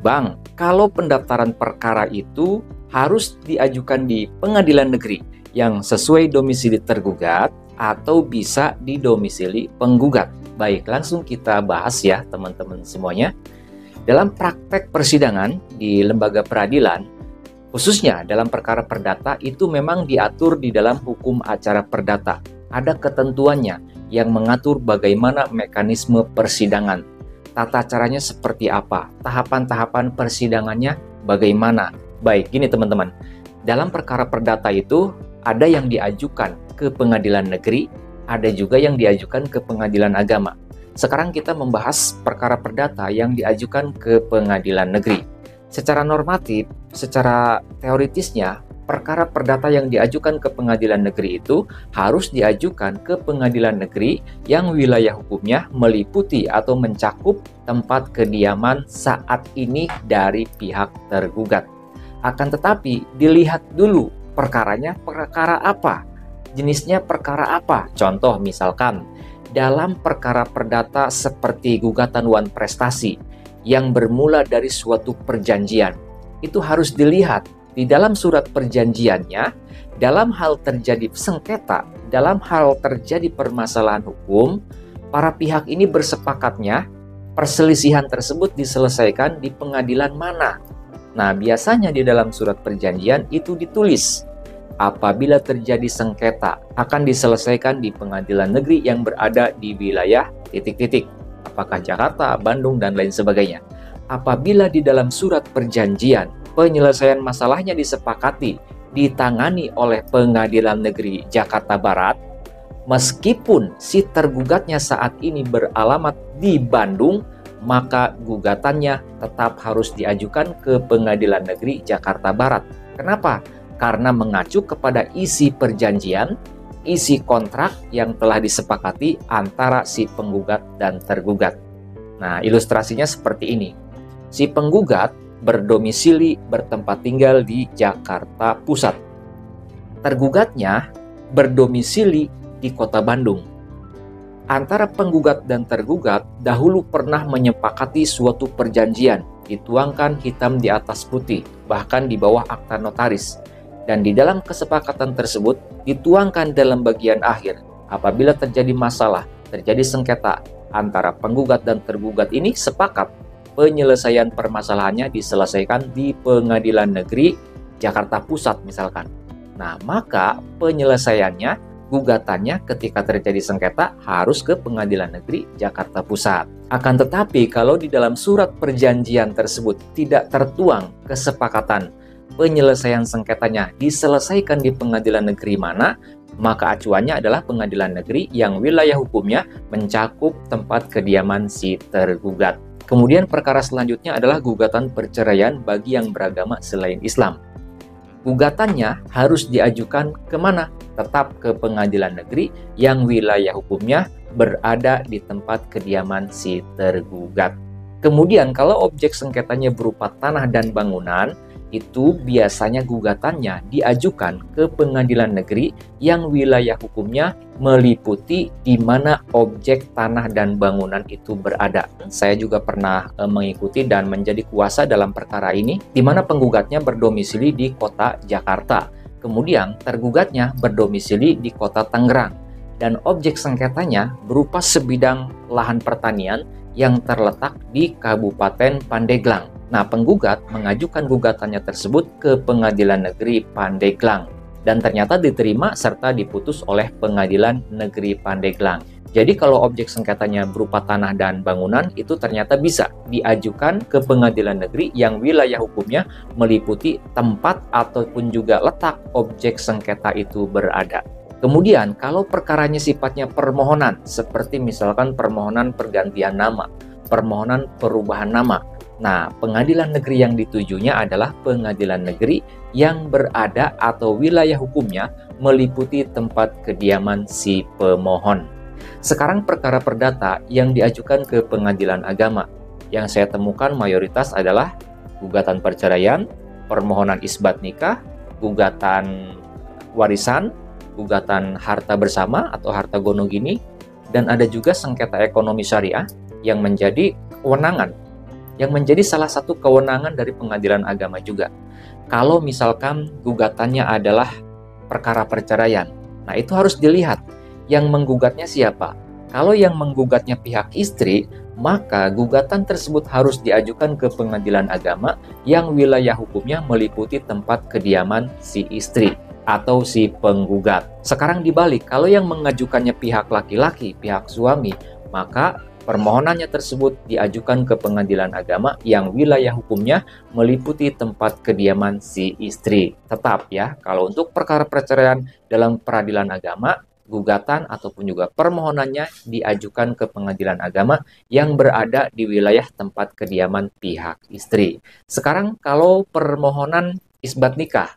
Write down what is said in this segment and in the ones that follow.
Bang, kalau pendaftaran perkara itu harus diajukan di pengadilan negeri yang sesuai domisili tergugat atau bisa di domisili penggugat. Baik, langsung kita bahas ya teman-teman semuanya. Dalam praktek persidangan di lembaga peradilan, khususnya dalam perkara perdata, itu memang diatur di dalam hukum acara perdata. Ada ketentuannya yang mengatur bagaimana mekanisme persidangan. Tata caranya seperti apa? Tahapan-tahapan persidangannya bagaimana? Baik, gini teman-teman. Dalam perkara perdata itu ada yang diajukan ke pengadilan negeri, ada juga yang diajukan ke pengadilan agama. Sekarang kita membahas perkara perdata yang diajukan ke pengadilan negeri. Secara normatif, secara teoritisnya, perkara perdata yang diajukan ke pengadilan negeri itu harus diajukan ke pengadilan negeri yang wilayah hukumnya meliputi atau mencakup tempat kediaman saat ini dari pihak tergugat. Akan tetapi, dilihat dulu perkaranya perkara apa, jenisnya perkara apa. Contoh misalkan, dalam perkara perdata seperti gugatan wan prestasi yang bermula dari suatu perjanjian, itu harus dilihat di dalam surat perjanjiannya, dalam hal terjadi sengketa, dalam hal terjadi permasalahan hukum, para pihak ini bersepakatnya perselisihan tersebut diselesaikan di pengadilan mana. Nah, biasanya di dalam surat perjanjian itu ditulis, apabila terjadi sengketa akan diselesaikan di pengadilan negeri yang berada di wilayah titik-titik, apakah Jakarta, Bandung, dan lain sebagainya. Apabila di dalam surat perjanjian penyelesaian masalahnya disepakati ditangani oleh Pengadilan Negeri Jakarta Barat, meskipun si tergugatnya saat ini beralamat di Bandung, maka gugatannya tetap harus diajukan ke Pengadilan Negeri Jakarta Barat. Kenapa? Karena mengacu kepada isi perjanjian, isi kontrak yang telah disepakati antara si penggugat dan tergugat. Nah, ilustrasinya seperti ini. Si penggugat berdomisili bertempat tinggal di Jakarta Pusat. Tergugatnya berdomisili di Kota Bandung. Antara penggugat dan tergugat dahulu pernah menyepakati suatu perjanjian, dituangkan hitam di atas putih, bahkan di bawah akta notaris. Dan di dalam kesepakatan tersebut dituangkan dalam bagian akhir, apabila terjadi masalah, terjadi sengketa antara penggugat dan tergugat ini sepakat penyelesaian permasalahannya diselesaikan di Pengadilan Negeri Jakarta Pusat misalkan. Nah, maka penyelesaiannya, gugatannya ketika terjadi sengketa harus ke Pengadilan Negeri Jakarta Pusat. Akan tetapi kalau di dalam surat perjanjian tersebut tidak tertuang kesepakatan penyelesaian sengketanya diselesaikan di pengadilan negeri mana, maka acuannya adalah pengadilan negeri yang wilayah hukumnya mencakup tempat kediaman si tergugat. Kemudian perkara selanjutnya adalah gugatan perceraian bagi yang beragama selain Islam. Gugatannya harus diajukan kemana? Tetap ke pengadilan negeri yang wilayah hukumnya berada di tempat kediaman si tergugat. Kemudian kalau objek sengketanya berupa tanah dan bangunan, itu biasanya gugatannya diajukan ke pengadilan negeri yang wilayah hukumnya meliputi di mana objek tanah dan bangunan itu berada. Saya juga pernah mengikuti dan menjadi kuasa dalam perkara ini, di mana penggugatnya berdomisili di kota Jakarta, kemudian tergugatnya berdomisili di kota Tangerang, dan objek sengketanya berupa sebidang lahan pertanian yang terletak di Kabupaten Pandeglang. Nah, penggugat mengajukan gugatannya tersebut ke Pengadilan Negeri Pandeglang dan ternyata diterima serta diputus oleh Pengadilan Negeri Pandeglang. Jadi kalau objek sengketanya berupa tanah dan bangunan itu ternyata bisa diajukan ke Pengadilan Negeri yang wilayah hukumnya meliputi tempat ataupun juga letak objek sengketa itu berada. Kemudian kalau perkaranya sifatnya permohonan, seperti misalkan permohonan pergantian nama, permohonan perubahan nama, nah, pengadilan negeri yang ditujunya adalah pengadilan negeri yang berada atau wilayah hukumnya meliputi tempat kediaman si pemohon. Sekarang perkara perdata yang diajukan ke pengadilan agama yang saya temukan mayoritas adalah gugatan perceraian, permohonan isbat nikah, gugatan warisan, gugatan harta bersama atau harta gonogini, dan ada juga sengketa ekonomi syariah yang menjadi kewenangan yang menjadi salah satu kewenangan dari pengadilan agama juga. Kalau misalkan gugatannya adalah perkara perceraian, nah itu harus dilihat yang menggugatnya siapa. Kalau yang menggugatnya pihak istri, maka gugatan tersebut harus diajukan ke pengadilan agama yang wilayah hukumnya meliputi tempat kediaman si istri atau si penggugat. Sekarang dibalik, kalau yang mengajukannya pihak laki-laki, pihak suami, maka permohonannya tersebut diajukan ke pengadilan agama yang wilayah hukumnya meliputi tempat kediaman si istri. Tetap ya, kalau untuk perkara perceraian dalam peradilan agama, gugatan ataupun juga permohonannya diajukan ke pengadilan agama yang berada di wilayah tempat kediaman pihak istri. Sekarang kalau permohonan isbat nikah,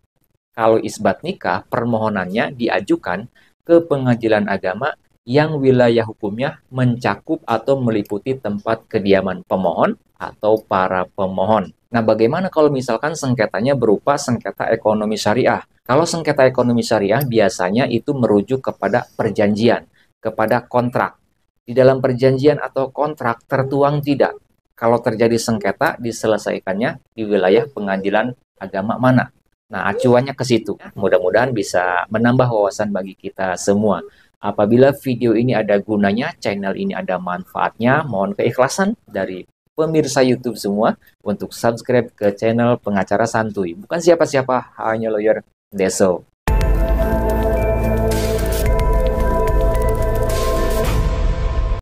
kalau isbat nikah permohonannya diajukan ke pengadilan agama yang wilayah hukumnya mencakup atau meliputi tempat kediaman pemohon atau para pemohon. Nah, bagaimana kalau misalkan sengketanya berupa sengketa ekonomi syariah? Kalau sengketa ekonomi syariah biasanya itu merujuk kepada perjanjian, kepada kontrak. Di dalam perjanjian atau kontrak tertuang tidak. Kalau terjadi sengketa diselesaikannya di wilayah pengadilan agama mana. Nah, acuannya ke situ. Mudah-mudahan bisa menambah wawasan bagi kita semua. Apabila video ini ada gunanya, channel ini ada manfaatnya, mohon keikhlasan dari pemirsa YouTube semua untuk subscribe ke channel Pengacara Santuy. Bukan siapa-siapa, hanya lawyer Deso.